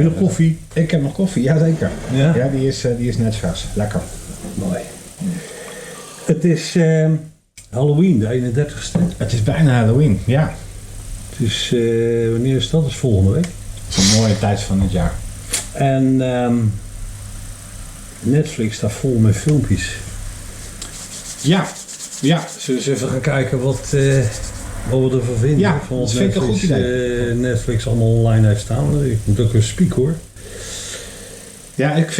Heb je nog koffie? Ik heb nog koffie, jazeker. Ja? Ja, die is net vers. Lekker. Mooi. Het is Halloween, de 31ste. Het is bijna Halloween, ja. Het is, wanneer is dat? Dat is volgende week. Het is een mooie tijd van het jaar. En Netflix staat vol met filmpjes. Ja. Zullen we eens even gaan kijken wat we ervan vinden? Ja, van dat vind ik een goed idee. Netflix allemaal online heeft staan. Ik moet ook een speak hoor. Ja, ik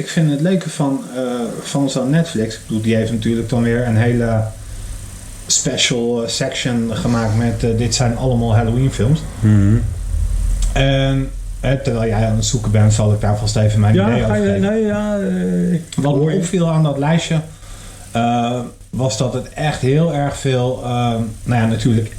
vind het leuke van zo'n Netflix. Ik bedoel, die heeft natuurlijk dan weer een hele special section gemaakt met dit zijn allemaal Halloween films. Mm-hmm. En terwijl jij aan het zoeken bent, zal ik daar vast even mijn idee over geven. Wat me opviel aan dat lijstje was dat het echt heel erg veel, natuurlijk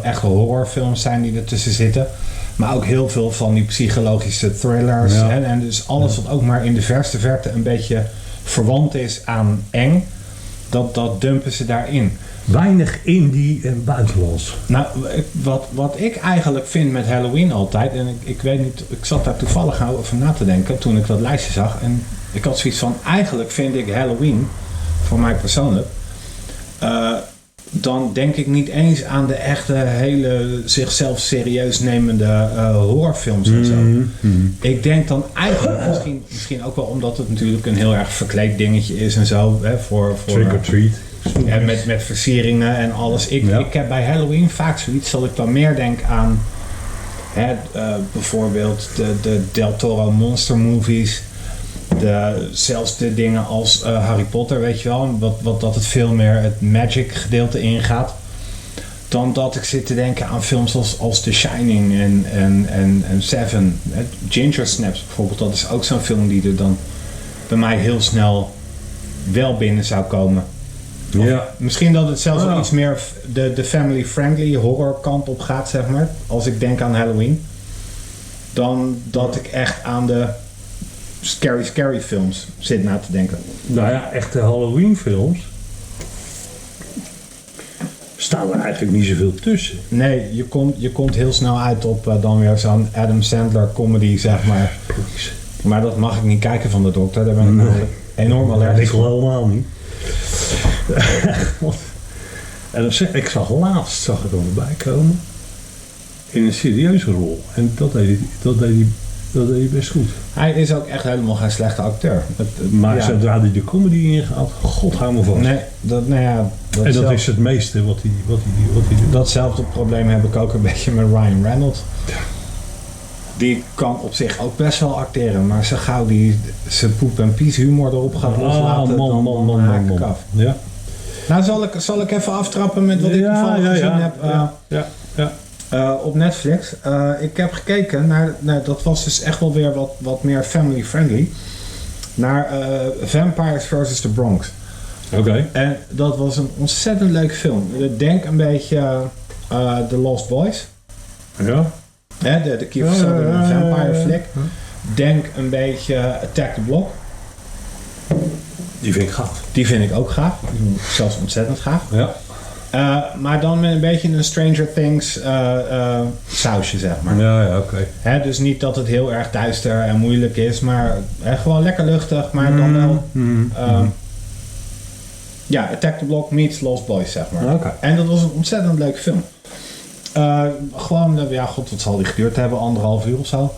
echte horrorfilms zijn die ertussen zitten. Maar ook heel veel van die psychologische thrillers. Ja. En dus alles wat ook maar in de verste verte een beetje verwant is aan eng, dat dumpen ze daarin. Weinig indie en buitenlands. Nou, wat ik eigenlijk vind met Halloween altijd, en ik weet niet, ik zat daar toevallig over na te denken toen ik dat lijstje zag. En ik had zoiets van, eigenlijk vind ik Halloween, voor mij persoonlijk, dan denk ik niet eens aan de echte hele zichzelf serieus nemende horrorfilms en zo. Mm-hmm. Ik denk dan eigenlijk, misschien ook wel omdat het natuurlijk een heel erg verkleed dingetje is en zo. Hè, voor Trick or treat. En met versieringen en alles. Ik heb bij Halloween vaak zoiets dat ik dan meer denk aan bijvoorbeeld de Del Toro monster movies. Zelfs de dingen als Harry Potter, weet je wel. Wat dat het veel meer het magic gedeelte ingaat. Dan dat ik zit te denken aan films als The Shining en Seven. Ginger Snaps bijvoorbeeld. Dat is ook zo'n film die er dan bij mij heel snel wel binnen zou komen. Ja. Misschien dat het zelfs ook iets meer de family-friendly horror kant op gaat, zeg maar. Als ik denk aan Halloween. Dan dat ik echt aan de scary films zit na te denken. Nou ja, echte Halloween films staan er eigenlijk niet zoveel tussen. Nee, je komt heel snel uit op dan weer zo'n Adam Sandler comedy, zeg maar. Maar dat mag ik niet kijken van de dokter. Daar ben ik namelijk enorm allergisch voor. Ik helemaal niet. En ik zag laatst er voorbij komen in een serieuze rol. En dat deed hij best goed. Hij is ook echt helemaal geen slechte acteur. Maar zodra hij de comedy ingaat, god hou me vast. Nee, dat is het meeste wat hij doet. Datzelfde probleem heb ik ook een beetje met Ryan Reynolds. Ja. Die kan op zich ook best wel acteren, maar zo gauw die zijn poep en pies humor erop gaat loslaten, dan haak ik af. Ja. Nou, zal ik even aftrappen met wat ik toevallig gezien heb op Netflix. Ik heb gekeken naar, dat was dus echt wel weer wat meer family friendly, naar Vampires vs. The Bronx. Oké. En dat was een ontzettend leuk film. Denk een beetje The Lost Boys. Ja. De Kiefer Sutherland vampire flick. Denk een beetje Attack the Block. Die vind ik gaaf. Die vind ik ook gaaf. Zelfs ontzettend gaaf. Ja. Maar dan met een beetje een Stranger Things sausje, zeg maar. Ja, oké. Dus niet dat het heel erg duister en moeilijk is, maar gewoon lekker luchtig, maar dan wel... Attack the Block meets Lost Boys, zeg maar. Okay. En dat was een ontzettend leuke film. Wat zal die geduurd hebben? 1,5 uur of zo?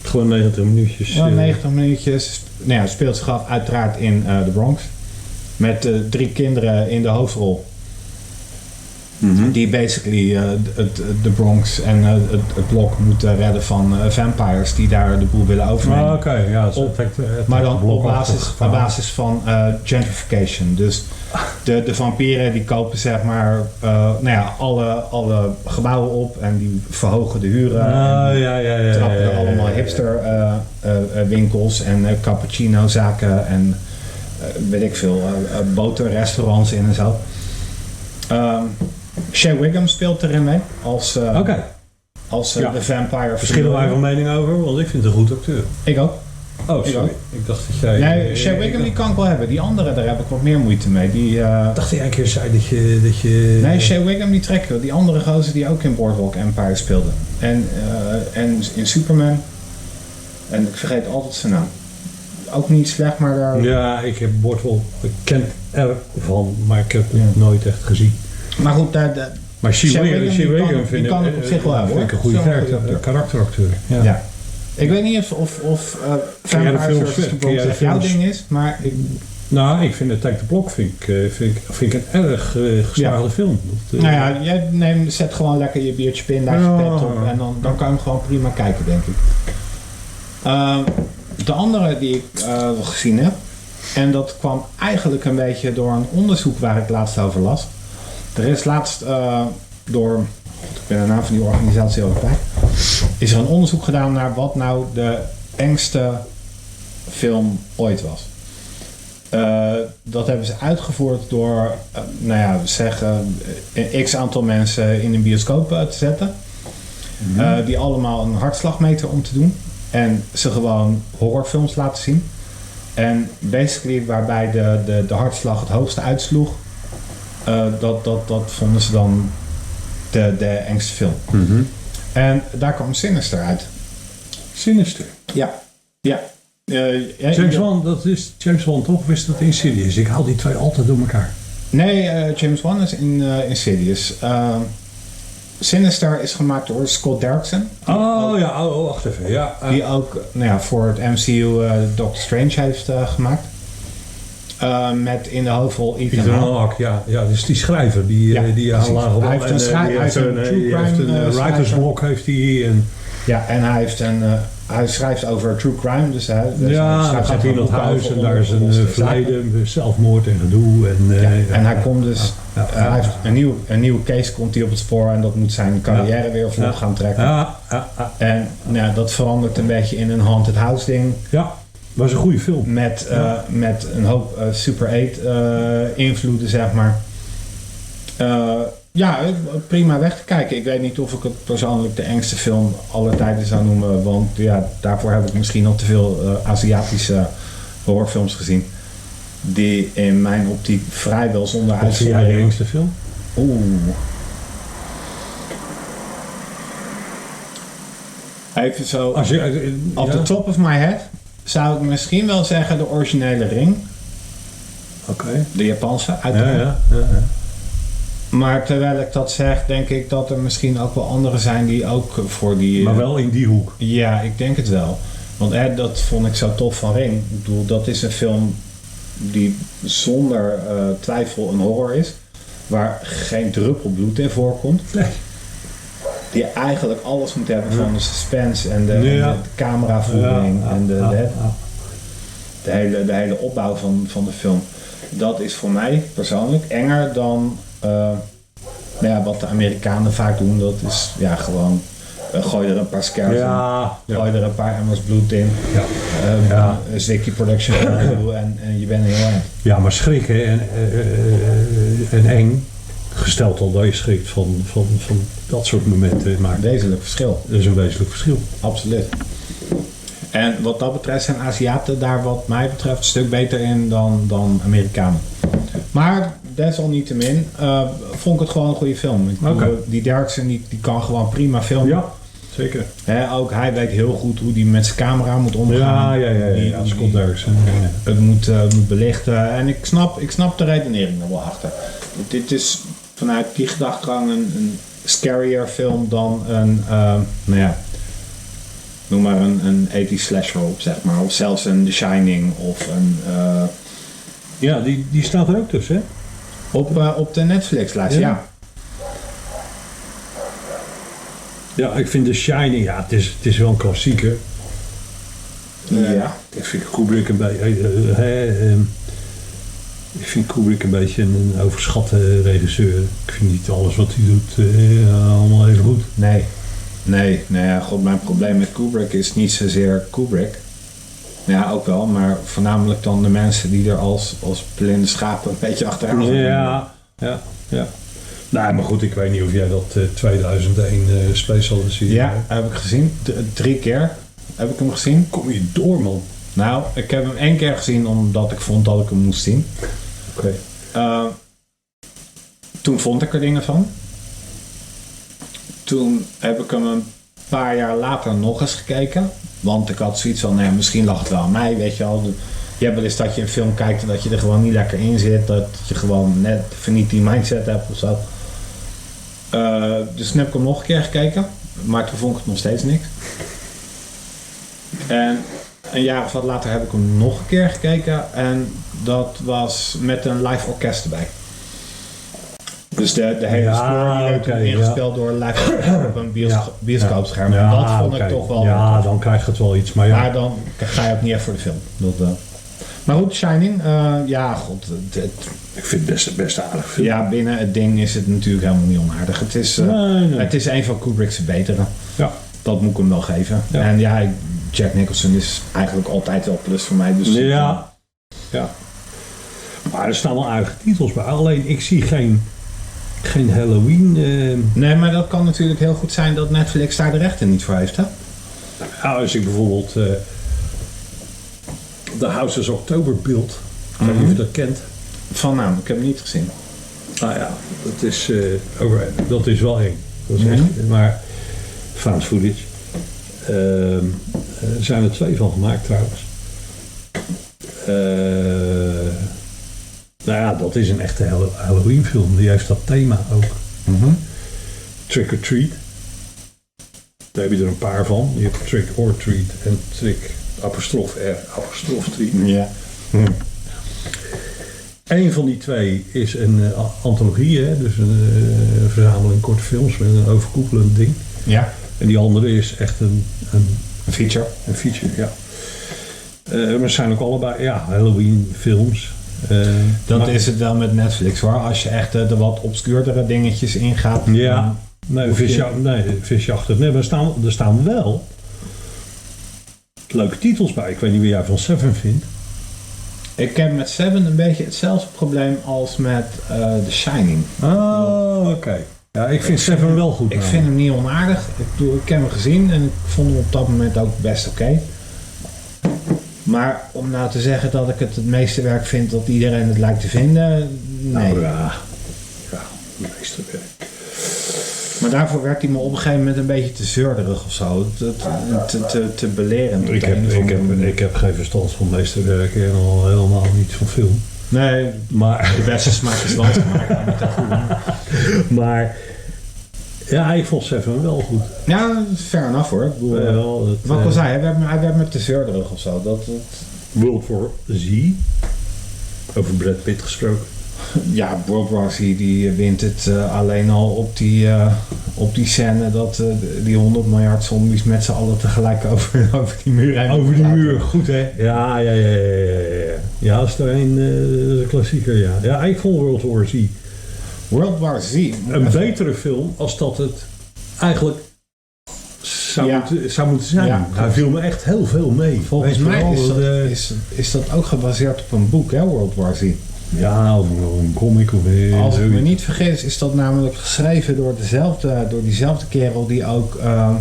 Gewoon 90 minuutjes. 90 minuutjes. Nou ja, het speelt zich af uiteraard in de Bronx. Met 3 kinderen in de hoofdrol. Mm-hmm. Die basically de Bronx en het blok moeten redden van vampires die daar de boel willen overnemen. Oké, ja. Maar dan op basis van gentrification. Dus de vampieren die kopen zeg maar alle gebouwen op en die verhogen de huren. Trappen er allemaal hipster winkels en cappuccino zaken en weet ik veel, boterrestaurants in en zo. Shea Wiggum speelt erin mee als de vampire. Verschillen wij van mening over? Want ik vind het een goed acteur. Ik ook. Oh, sorry. Ik dacht dat jij... Nee, Shea Wiggum die kan ik wel hebben. Die andere, daar heb ik wat meer moeite mee. Ik dacht jij een keer zei dat je... Nee, Shea Wiggum die trekt wel. Die andere gozer die ook in Boardwalk Empire speelde. En in Superman. En ik vergeet altijd zijn naam. Ook niet slecht, maar daar... Ja, ik ken ervan, maar ik heb het nooit echt gezien. Maar goed, Maar Shea Wiggum vind ik kan het op zich wel hebben, vind ik een goede karakteracteur. Ja. Ja. Ik weet niet of Vampire vs. The Bronx jouw ding is, maar... Ik vind het Take the Block vind ik een erg geslaagde film. Nou ja, jij zet gewoon lekker je biertje pin, laat je pet op en dan kan je hem gewoon prima kijken, denk ik. De andere die ik gezien heb, en dat kwam eigenlijk een beetje door een onderzoek waar ik laatst over las. Er is laatst door, ik ben de naam van die organisatie ook kwijt, is er een onderzoek gedaan naar wat nou de engste film ooit was. Dat hebben ze uitgevoerd door, een x aantal mensen in een bioscoop te zetten. Die allemaal een hartslagmeter om te doen. En ze gewoon horrorfilms laten zien. En basically waarbij de hartslag het hoogste uitsloeg, dat vonden ze dan de engste film. Mm-hmm. En daar kwam Sinister uit. Sinister? Ja. James Wan, dat is James Wan toch? Wist dat Insidious? Ik haal die twee altijd door elkaar. Nee, James Wan is in Insidious. Sinister is gemaakt door Scott Derrickson. Wacht even. Ja, die ook voor het MCU Doctor Strange heeft gemaakt. Met in de hoofdrol Ethan Hawke. Ja, dus die schrijver die aanlagen. Hij heeft een writer's block heeft hij. En hij schrijft over true crime. Dus hij gaat hij in dat huis en daar is een verleden, zelfmoord en gedoe. En hij komt dus, hij heeft een nieuwe case komt hij op het spoor en dat moet zijn carrière weer voor gaan trekken. En dat verandert een beetje in een haunted house ding. Ja, was een goede film. Met een hoop Super 8 invloeden, zeg maar. Prima weg te kijken. Ik weet niet of ik het persoonlijk de engste film aller tijden zou noemen, want daarvoor heb ik misschien nog te veel Aziatische horrorfilms gezien. Die in mijn optiek vrijwel zonder uitzondering... Wat is de engste film? Even zo... Off the top of my head zou ik misschien wel zeggen de originele Ring. Oké. De Japanse, uiteraard. Ja. Maar terwijl ik dat zeg, denk ik dat er misschien ook wel anderen zijn die ook voor die... Maar wel in die hoek. Ja, ik denk het wel. Want dat vond ik zo tof van Ring. Ik bedoel, dat is een film die zonder twijfel een horror is. Waar geen druppel bloed in voorkomt. Nee. Die eigenlijk alles moet hebben van de suspense en de cameravoering en de hele opbouw van de film. Dat is voor mij persoonlijk enger dan wat de Amerikanen vaak doen. Dat is gewoon gooi er een paar scares in, gooi er een paar emmers bloed in, een Zwicky production en je bent heel erg. Ja, maar schrikken en eng, gesteld al dat je schrikt van dat soort momenten, maakt wezenlijk verschil. Dat is een wezenlijk verschil. Absoluut. En wat dat betreft zijn Aziaten daar wat mij betreft een stuk beter in dan Amerikanen. Maar desalniettemin vond ik het gewoon een goede film. Die Derrickson die kan gewoon prima filmen. Ja, zeker. Ook hij weet heel goed hoe hij met zijn camera moet omgaan. Ja, Scott Derrickson. Het moet belichten. En ik snap de redenering er wel achter. Dit is vanuit die gedachtegang een scarier film dan noem maar een 80s slasher op, zeg maar. Of zelfs een The Shining of een... Ja, die staat er ook tussen, hè? Op de Netflix-lijst, ja. Ja, ik vind The Shining, het is wel een klassieker. Ja. Ik vind Kubrick een beetje een overschatte regisseur. Ik vind niet alles wat hij doet allemaal even goed. Nee, mijn probleem met Kubrick is niet zozeer Kubrick. Ja, ook wel, maar voornamelijk dan de mensen die er als blinde schapen een beetje achteraan zijn. Ja. Nou, maar goed, ik weet niet of jij dat 2001 Space Odyssey... Ja, heb ik gezien. 3 keer heb ik hem gezien. Kom je door, man? Nou, ik heb hem 1 keer gezien omdat ik vond dat ik hem moest zien. Oké. Toen vond ik er dingen van. Toen heb ik hem een paar jaar later nog eens gekeken. Want ik had zoiets van, nou ja, misschien lag het wel aan mij, weet je wel. Je hebt wel eens dat je een film kijkt en dat je er gewoon niet lekker in zit. Dat je gewoon net even niet die mindset hebt of zo. Dus toen heb ik hem nog een keer gekeken. Maar toen vond ik het nog steeds niks. En een jaar of wat later heb ik hem nog een keer gekeken. En dat was met een live orkest erbij. Dus de hele score die werd toen ingespeeld door een live orkest op een bioscoopscherm. Ja, dat vond ik toch wel... Ja, dan krijgt het wel iets. Maar dan ga je ook niet echt voor de film. Maar goed, Shining, ik vind het best aardig film. Ja, binnen het ding is het natuurlijk helemaal niet onaardig. Het is, het is een van Kubrick's betere. Ja. Dat moet ik hem wel geven. Ja. En ja, Jack Nicholson is eigenlijk altijd wel plus voor mij. Dus ja. Maar er staan wel aardige titels bij. Alleen ik zie geen Halloween. Nee, maar dat kan natuurlijk heel goed zijn dat Netflix daar de rechten niet voor heeft, hè? Nou, als ik bijvoorbeeld The Houses October beeld. Ik weet niet of je dat kent. Van naam, ik heb hem niet gezien. Nou ja, dat is wel eng. Dat is echt, maar found footage. Er zijn er 2 van gemaakt trouwens. Nou ja, dat is een echte Halloween film. Die heeft dat thema ook. Trick or Treat. Daar heb je er een paar van. Je hebt Trick or Treat en Trick 'R', treat. Ja. Eén van die 2 is een antologie, hè? Dus een verzameling korte films met een overkoepelend ding. Ja. En die andere is echt een feature. Een feature, ja. Maar het zijn ook allebei Halloween films. Dat is het wel met Netflix hoor. Als je echt de wat obscuurdere dingetjes ingaat. Ja, visjachtig. Nee, maar er staan wel leuke titels bij. Ik weet niet wie jij van Seven vindt. Ik heb met Seven een beetje hetzelfde probleem als met The Shining. Oh, oké. Ja, ik vind Seven wel goed. Ik vind hem niet onaardig. Ik heb hem gezien en ik vond hem op dat moment ook best oké. Maar om nou te zeggen dat ik het meesterwerk vind dat iedereen het lijkt te vinden, nee. Nou ja, meesterwerk. Maar daarvoor werd hij me op een gegeven moment een beetje te zeurderig of zo. Te belerend. Ik heb geen verstand van meesterwerk en al helemaal niet van film. Nee, maar de beste smaak is land gemaakt. Maar ja, ik vond Seven wel goed. Ja, fair enough hoor. Wat ik al zei, hij werd me te zeurderig of zo. World War Z. Over Brad Pitt gesproken. Ja, World War Z die wint het alleen al op die scène dat die 100 miljard zombies met z'n allen tegelijk over die muur heen. Over die muur, goed hè? Ja. Ja, dat is er een klassieker, ja. Ja, ik vond World War Z. World War Z? Een betere film als dat het eigenlijk zou moeten zijn. Ja, daar viel me echt heel veel mee. Volgens mij is dat ook gebaseerd op een boek, hè, World War Z. Ja, of een comic of als ik me niet vergis, is dat namelijk geschreven door diezelfde kerel die ook A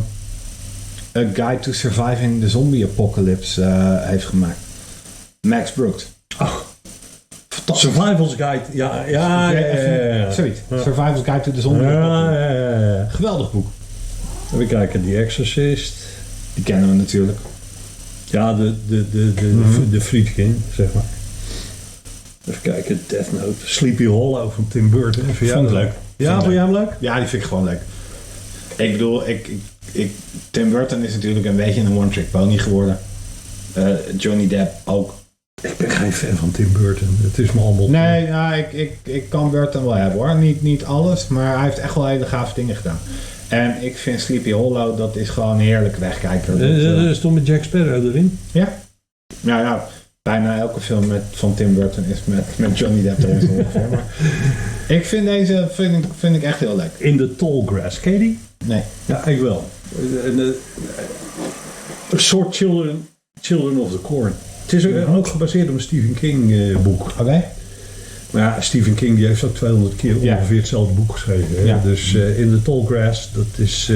Guide to Surviving the Zombie Apocalypse heeft gemaakt. Max Brooks. Ach, fantastisch. Survival's Guide. Ja. Zoiets. Survival's Guide to the Zombie Apocalypse. Ja. Geweldig boek. Even kijken, The Exorcist. Die kennen we natuurlijk. Ja, de Friedkin, zeg maar. Even kijken, Death Note. Sleepy Hollow van Tim Burton. Vond ik leuk. Ja, vond jij hem leuk? Ja, die vind ik gewoon leuk. Ik bedoel, Tim Burton is natuurlijk een beetje een one-trick pony geworden. Johnny Depp ook. Ik ben geen fan van Tim Burton. Het is me allemaal... Nee, ja, ik kan Burton wel hebben hoor. Niet alles, maar hij heeft echt wel hele gave dingen gedaan. En ik vind Sleepy Hollow, dat is gewoon een heerlijke wegkijker. Dat stond met Jack Sparrow erin. Ja. Ja. Bijna elke film van Tim Burton is met Johnny Depp erin zo ongeveer. Maar ik vind deze vind ik echt heel leuk. In the Tall Grass, ken je die? Nee. Ja, ik wel. Een soort Children of the Corn. Het is ook gebaseerd op een Stephen King boek. Oké. Maar ja, Stephen King die heeft ook 200 keer ongeveer hetzelfde boek geschreven. Hè? Ja. Dus In the Tall Grass, dat is...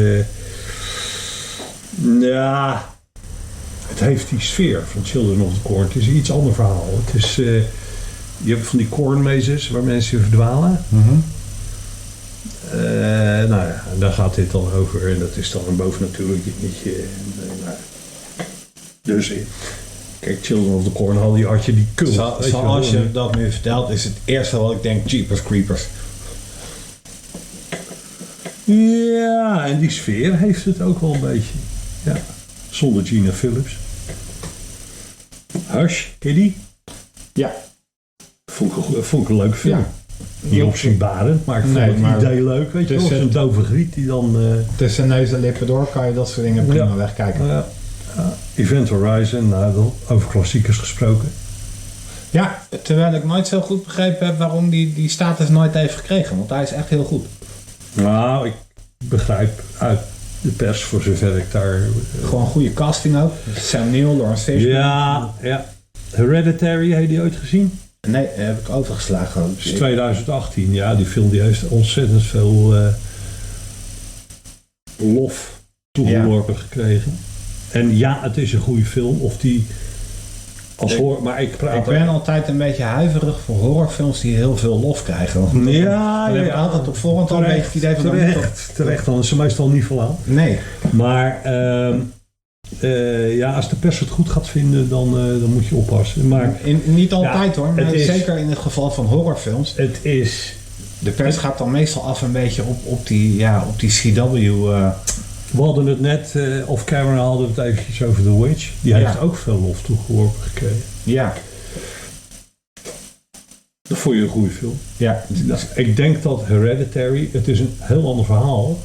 Het heeft die sfeer van Children of the Corn. Het is een iets ander verhaal. Het is, je hebt van die cornmazes waar mensen verdwalen. Nou ja, daar gaat dit dan over. En dat is dan een bovennatuurlijk dingetje. Dus kijk, Children of the Corn had je die cult. Zoals je dat nu vertelt, is het eerste wat ik denk Jeepers Creepers. Ja, en die sfeer heeft het ook wel een beetje. Ja, zonder Gina Phillips. Hush, ken je die? Ja. Vond ik een leuk film. Ja. Niet opzienbarend, maar ik vond het idee leuk. Weet je wel, zo'n dove griet die dan... Tussen neus en lippen door kan je dat soort dingen prima wegkijken. Event Horizon, nou, over klassiekers gesproken. Ja, terwijl ik nooit zo goed begrepen heb waarom die status nooit heeft gekregen. Want hij is echt heel goed. Nou, ik begrijp uit de pers, voor zover ik daar... Gewoon goede casting ook. Sam Neill, Lawrence Fishburne. Ja. Hereditary, heb je die ooit gezien? Nee, heb ik overgeslagen. Dat is 2018. Ja, die film die heeft ontzettend veel lof toegeworpen gekregen. En ja, het is een goede film. Of die als maar ik ben altijd een beetje huiverig voor horrorfilms die heel veel lof krijgen. Dan heb ik altijd op voorhand al een beetje het idee van... Terecht, dan is ze meestal niet veel aan. Nee. Maar als de pers het goed gaat vinden, dan moet je oppassen. Maar, niet altijd hoor, maar zeker in het geval van horrorfilms. Het is... De pers gaat dan meestal af een beetje op die CW... We hadden het net, of camera hadden we het eventjes over The Witch. Die heeft ook veel lof toegeworpen gekregen. Ja. Dat vond je een goede film. Ja. Ik denk dat Hereditary, het is een heel ander verhaal.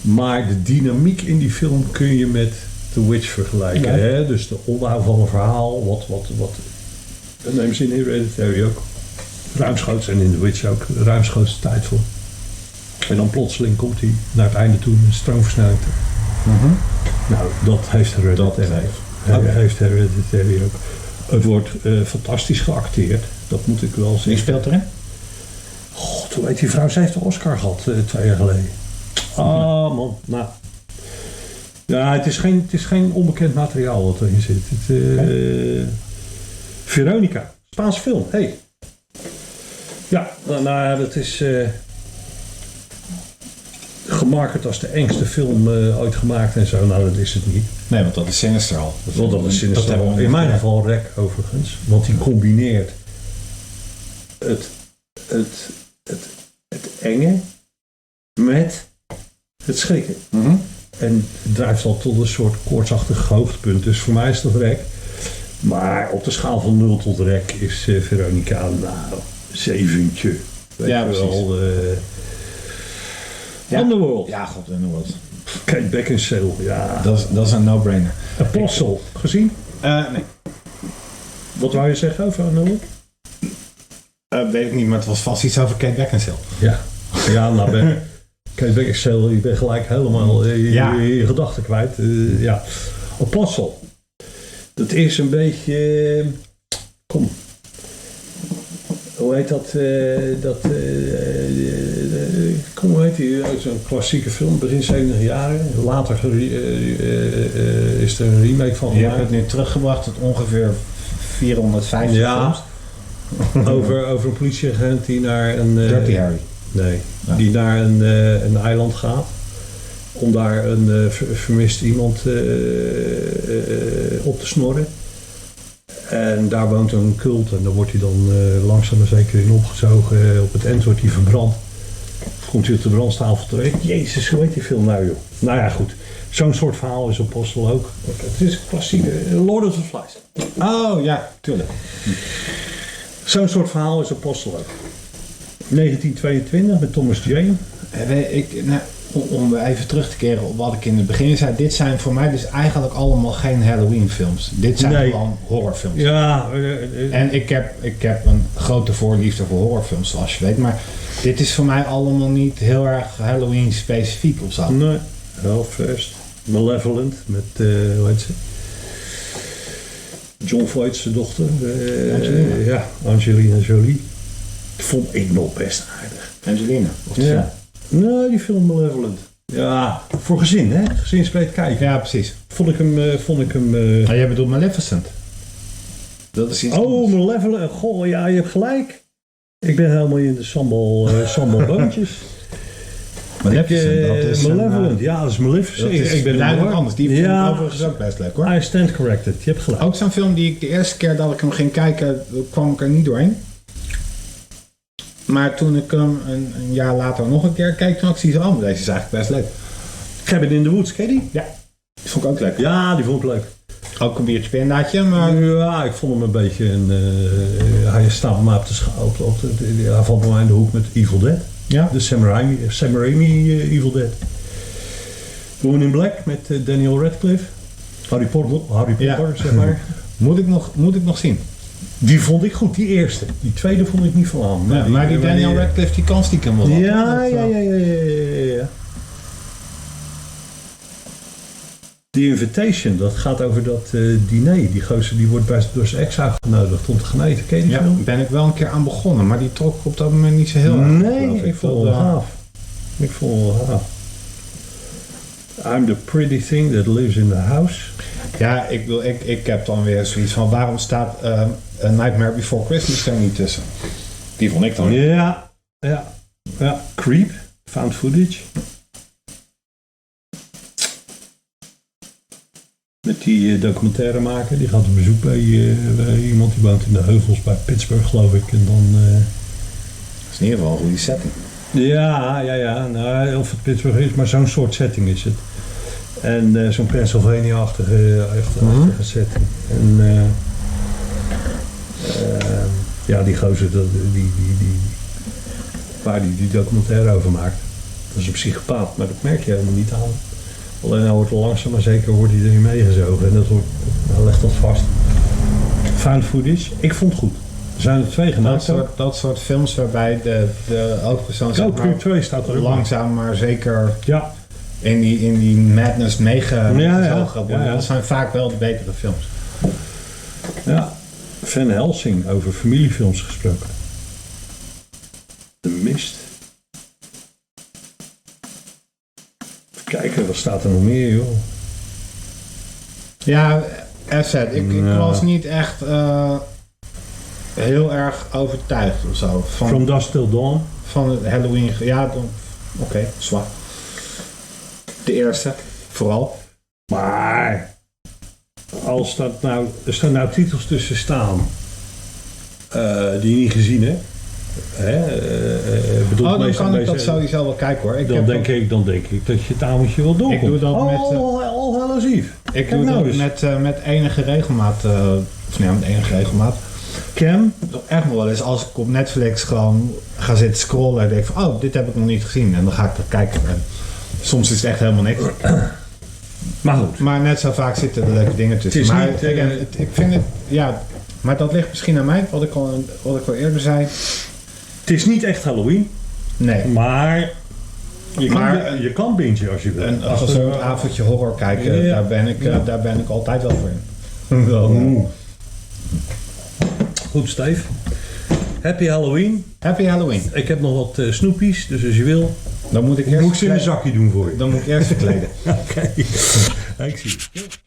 Maar de dynamiek in die film kun je met The Witch vergelijken. Ja. Hè? Dus de opbouw van een verhaal. Dat nemen ze in Hereditary ook. Ruimschoots en in The Witch ook. Ruimschoots tijd voor. En dan plotseling komt hij naar het einde toe een stroomversnelling. Nou, dat heeft Hereditary ook. Het wordt fantastisch geacteerd. Dat moet ik wel zeggen. Wie speelt erin? God, hoe heet die vrouw? Ze heeft de Oscar gehad 2 jaar geleden. Ah, man. Nou. Ja, het is geen onbekend materiaal wat erin zit. Veronica. Spaanse film. Hey. Ja, nou dat is... gemarket als de engste film ooit gemaakt en zo. Nou, dat is het niet. Nee, want dat is Sinister al. Dat is Sinister al. In mijn geval Rek overigens. Want die combineert het enge met het schrikken. En het drijft al tot een soort koortsachtig hoogtepunt. Dus voor mij is dat Rek. Maar op de schaal van 0 tot Rek is Veronica nou 7. Ja, precies. Underworld. Ja, god, Underworld. Kate Beckinsale, ja. Dat is een no-brainer. Apostle, gezien? Nee. Wat wou je zeggen over Underworld? Weet ik niet, maar het was vast iets over Kate Beckinsale. Ja, nou Kate Beckinsale, je bent gelijk helemaal je gedachten kwijt. Apostle. Dat is een beetje... Kom. Hoe heet dat? Hoe heet die? Zo'n klassieke film, begin 70 jaren. Later is er een remake van. Je hebt het nu teruggebracht tot ongeveer 450 films. Over een politieagent die naar een... Dirty Harry. Nee, die naar een eiland gaat. Om daar een vermist iemand op te snorren. En daar woont een cult en daar wordt hij dan langzaam maar zeker in opgezogen. Op het eind wordt hij verbrand. Komt hij op de brandstafel terecht. Jezus, hoe heet die film nou joh? Nou ja, goed. Zo'n soort verhaal is Apostle ook. Het is een klassieke Lord of the Flies. Oh ja, tuurlijk. Zo'n soort verhaal is Apostle ook. 1922 met Thomas Jane. Om even terug te keren op wat ik in het begin zei. Dit zijn voor mij dus eigenlijk allemaal geen Halloween films. Dit zijn gewoon horrorfilms. Ja. En ik heb een grote voorliefde voor horrorfilms zoals je weet. Maar dit is voor mij allemaal niet heel erg Halloween specifiek of zo. Nee. Hellfest. Malevolent met, hoe heet ze? John Voight's dochter. Angelina Jolie. Dat vond ik nog best aardig. Angelina? Ja. Nee, die film Malevolent. Ja, voor gezin, hè? Gezinsbreed kijken. Ja, precies. Vond ik hem... Jij bedoelt Maleficent? Dat is iets anders. Malevolent. Goh, ja, je hebt gelijk. Ik ben helemaal in de sambal boontjes. Maleficent, dat is Malevolent, ja, dat is Maleficent. ik ben duidelijk anders. Die vond ik overigens ook best leuk hoor. I stand corrected, je hebt gelijk. Ook zo'n film die ik de eerste keer dat ik hem ging kijken, kwam ik er niet doorheen. Maar toen ik hem een jaar later nog een keer keek, toen had ik zoiets van, deze is eigenlijk best leuk. Cabin in the Woods, ken je die? Ja, die vond ik ook leuk. Ja, die vond ik leuk. Ook een biertje pindaatje, maar... Ja, ik vond hem een beetje hij staat maar hij valt bij mij in de hoek met Evil Dead. Ja. De Sam Raimi Evil Dead. Woman in Black met Daniel Radcliffe. Harry Potter, zeg maar. Moet ik nog zien. Die vond ik goed, die eerste. Die tweede vond ik niet van aan. Ja, maar die Daniel Radcliffe, die kan stiekem wel. Ja. Die Invitation, dat gaat over dat diner. Die gozer die wordt door zijn ex uitgenodigd om te gaan eten. Ken je die Ja, film? ben ik wel een keer aan begonnen, maar die trok op dat moment niet zo heel erg. Nee, ik vond het wel gaaf. Ik vond het wel gaaf. I'm the pretty thing that lives in the house. Ja, ik heb dan weer zoiets van, waarom staat A Nightmare Before Christmas er niet tussen? Die vond ik dan. Ja. Creep, found footage. Met die documentairemaker, die gaat op bezoek bij iemand die woont in de heuvels bij Pittsburgh, geloof ik. En dan... Dat is in ieder geval een goede setting. Ja. Nou, of het Pittsburgh is, maar zo'n soort setting is het. En zo'n Pennsylvania-achtige setting. En die gozer waar die documentaire over maakt, dat is een psychopaat, maar dat merk je helemaal niet aan. Alleen nou wordt langzaam maar zeker wordt hij erin meegezogen en dat legt dat vast. Found footage, ik vond het goed. Er zijn er 2 gemaakt. Dat soort films waarbij de hoofdpersoon Creep 2 staat er langzaam maar zeker ja. in die madness meegezogen worden. Ja. Dat zijn vaak wel de betere films. Ja, Van Helsing over familiefilms gesproken. De Mist. Even kijken, wat staat er nog meer, joh? Ja, asset. Ik was niet echt heel erg overtuigd of zo. From Dusk Till Dawn. Van het Halloween. Ja, oké, zwaar. De eerste, vooral. Maar als er staan nou titels tussen staan die je niet gezien hebt. Dan kan ik dat sowieso wel kijken hoor. Dan denk ik dat je het avondje wel doorkomt. Ik doe dat met... All Hallows Eve. Ik doe dat met enige regelmaat. Met enige regelmaat. Cam? Echt nog wel eens als ik op Netflix gewoon ga zitten scrollen en denk van, oh, dit heb ik nog niet gezien. En dan ga ik dat kijken. En soms is het echt helemaal niks. Maar goed. Maar net zo vaak zitten er leuke dingen tussen. Maar ik vind het, ja, maar dat ligt misschien aan mij, wat ik al eerder zei. Het is niet echt Halloween. Nee. Maar je kan bingen als je wil. En als we een avondje horror kijken, daar ben ik altijd wel voor in. Goed, Steve. Happy Halloween. Happy Halloween. Ik heb nog wat snoepies, dus als je wil, dan moet ik ze in een zakje doen voor je. Dan moet ik eerst verkleden. Oké. Ik zie het.